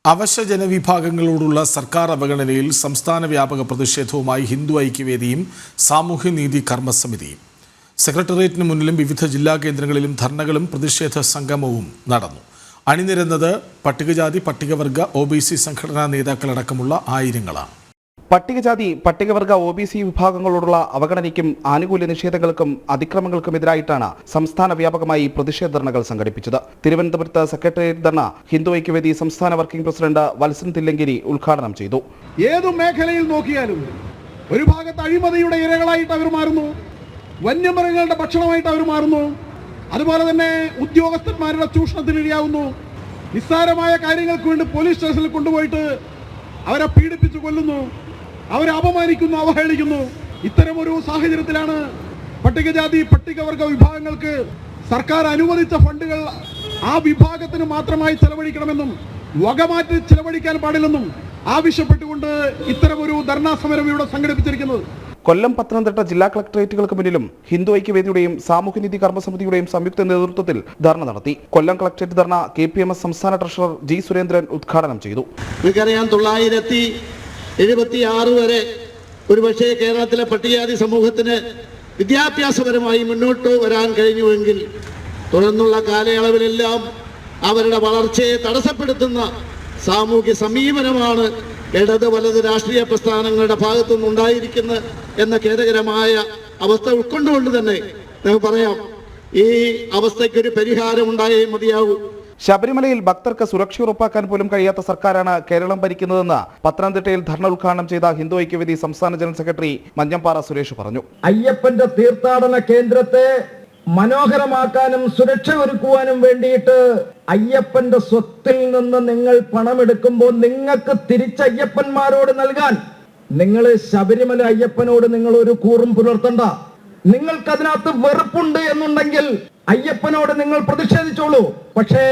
അവശ്യ ജനവിഭാഗങ്ങളോടുള്ള സർക്കാർ അവഗണനയിൽ സംസ്ഥാന വ്യാപക പ്രതിഷേധവുമായി ഹിന്ദു ഐക്യവേദിയും സാമൂഹ്യനീതി കർമ്മസമിതിയും. സെക്രട്ടേറിയറ്റിന് മുന്നിലും വിവിധ ജില്ലാ കേന്ദ്രങ്ങളിലും ധർണകളും പ്രതിഷേധ സംഗമവും നടന്നു. അണിനിരന്നത് പട്ടികജാതി പട്ടികവർഗ OBC സംഘടനാ നേതാക്കളടക്കമുള്ള ആയിരങ്ങളാണ്. പട്ടികജാതി പട്ടികവർഗ OBC വിഭാഗങ്ങളോടുള്ള അവഗണനയ്ക്കും ആനുകൂല്യ നിഷേധങ്ങൾക്കും അതിക്രമങ്ങൾക്കുമെതിരായിട്ടാണ് സംസ്ഥാന വ്യാപകമായി പ്രതിഷേധ ധർണകൾ സംഘടിപ്പിച്ചത്. തിരുവനന്തപുരത്ത് സെക്രട്ടേറിയറ്റ് ധർണ ഹിന്ദു ഐക്യവേദി സംസ്ഥാന വർക്കിംഗ് പ്രസിഡന്റ് വത്സൻ തില്ലങ്കേരി ഉദ്ഘാടനം ചെയ്തു. ഏതു മേഖലയിൽ നോക്കിയാലും ഒരു ഭാഗത്ത് അഴിമതിയുടെ ഇരകളായിട്ട് അവർ മാറുന്നു, വന്യമൃഗങ്ങളുടെ ഭക്ഷണമായിട്ട് അവർ മാറുന്നു, അതുപോലെ തന്നെ ഉദ്യോഗസ്ഥന്മാരുടെ ചൂഷണത്തിനിരയാവുന്നു. നിസ്സാരമായ കാര്യങ്ങൾക്ക് വേണ്ടി പോലീസ് സ്റ്റേഷനിൽ കൊണ്ടുപോയിട്ട് അവരെ പീഡിപ്പിച്ചു കൊല്ലുന്നു, അവരെ അപമാനിക്കുന്നു, അവഹേളിക്കുന്നു. ഇത്തരമൊരു സാഹചര്യത്തിലാണ് പട്ടികജാതി പട്ടികവർഗ വിഭാഗങ്ങൾക്ക് സർക്കാർ അനുവദിച്ച ഫണ്ടുകൾ ആ വിഭാഗത്തിന് മാത്രമായി ചെലവഴിക്കണമെന്നും വകമാറ്റി ചെലവഴിക്കാൻ പാടില്ലെന്നും ആവശ്യപ്പെട്ടുകൊണ്ട് ഇത്തരമൊരു ധർണാ സമരം ഇവിടെ സംഘടിപ്പിച്ചിരിക്കുന്നത്. കൊല്ലം, പത്തനംതിട്ട ജില്ലാ കളക്ടറേറ്റുകൾക്ക് മുന്നിലും ഹിന്ദു ഐക്യവേദിയുടെയും സാമൂഹ്യനീതി കർമ്മസമിതിയുടെയും സംയുക്ത നേതൃത്വത്തിൽ ധർണ നടത്തി. കൊല്ലം കളക്ടറേറ്റ് ധർണ KPMS സംസ്ഥാന ട്രഷറർ G സുരേന്ദ്രൻ ഉദ്ഘാടനം ചെയ്തു. നമുക്കറിയാം, 976 വരെ ഒരുപക്ഷേ കേരളത്തിലെ പട്ടികജാതി സമൂഹത്തിന് വിദ്യാഭ്യാസപരമായി മുന്നോട്ട് വരാൻ കഴിഞ്ഞുവെങ്കിൽ തുടർന്നുള്ള കാലയളവിലെല്ലാം അവരുടെ വളർച്ചയെ തടസ്സപ്പെടുത്തുന്ന സാമൂഹ്യ സമീപനമാണ് ഇടത് വലത് രാഷ്ട്രീയ പ്രസ്ഥാനങ്ങളുടെ ഭാഗത്തുനിന്ന് ഉണ്ടായിരിക്കുന്നത് എന്ന ഖേദകരമായ അവസ്ഥ ഉൾക്കൊണ്ടുകൊണ്ട് തന്നെ നമുക്ക് പറയാം, ഈ അവസ്ഥയ്ക്കൊരു പരിഹാരം ഉണ്ടായേ മതിയാവൂ. ശബരിമലയിൽ ഭക്തർക്ക് സുരക്ഷ ഉറപ്പാക്കാൻ പോലും കഴിയാത്ത സർക്കാരാണ് കേരളം ഭരിക്കുന്നതെന്ന് പത്തനംതിട്ടയിൽ ധർണ ഉദ്ഘാടനം ചെയ്ത ഹിന്ദു ഐക്യവേദി സംസ്ഥാന ജനറൽ സെക്രട്ടറി മഞ്ഞമ്പാറ സുരേഷ് പറഞ്ഞു. അയ്യപ്പന്റെ തീർത്ഥാടന കേന്ദ്രത്തെ മനോഹരമാക്കാനും സുരക്ഷ ഒരുക്കുവാനും വേണ്ടിയിട്ട് അയ്യപ്പന്റെ സ്വത്തിൽ നിന്ന് നിങ്ങൾ പണമെടുക്കുമ്പോൾ നിങ്ങൾക്ക് തിരിച്ച് അയ്യപ്പന്മാരോട് നൽകാൻ നിങ്ങൾ ശബരിമല അയ്യപ്പനോട് നിങ്ങൾ ഒരു കൂറും പുലർത്തണ്ട. നിങ്ങൾക്കതിനകത്ത് വെറുപ്പുണ്ട് എന്നുണ്ടെങ്കിൽ അയ്യപ്പനോട് നിങ്ങൾ പ്രതിഷേധിച്ചോളൂ. പക്ഷേ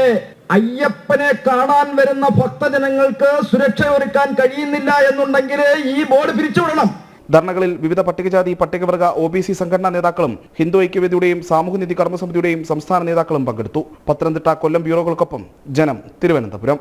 അയ്യപ്പനെ കാണാൻ വരുന്ന ഭക്തജനങ്ങൾക്ക് സുരക്ഷ ഒരുക്കാൻ കഴിയുന്നില്ല എന്നുണ്ടെങ്കിൽ ഈ ബോർഡ് പിരിച്ചുവിടണം. ധർണകളിൽ വിവിധ പട്ടികജാതി പട്ടികവർഗ OBC സംഘടനാ നേതാക്കളും ഹിന്ദു ഐക്യവേദിയുടെയും സാമൂഹ്യനീതി കർമ്മസമിതിയുടെയും സംസ്ഥാന നേതാക്കളും പങ്കെടുത്തു. പത്തനംതിട്ട, കൊല്ലം ബ്യൂറോകൾക്കൊപ്പം ജനം, തിരുവനന്തപുരം.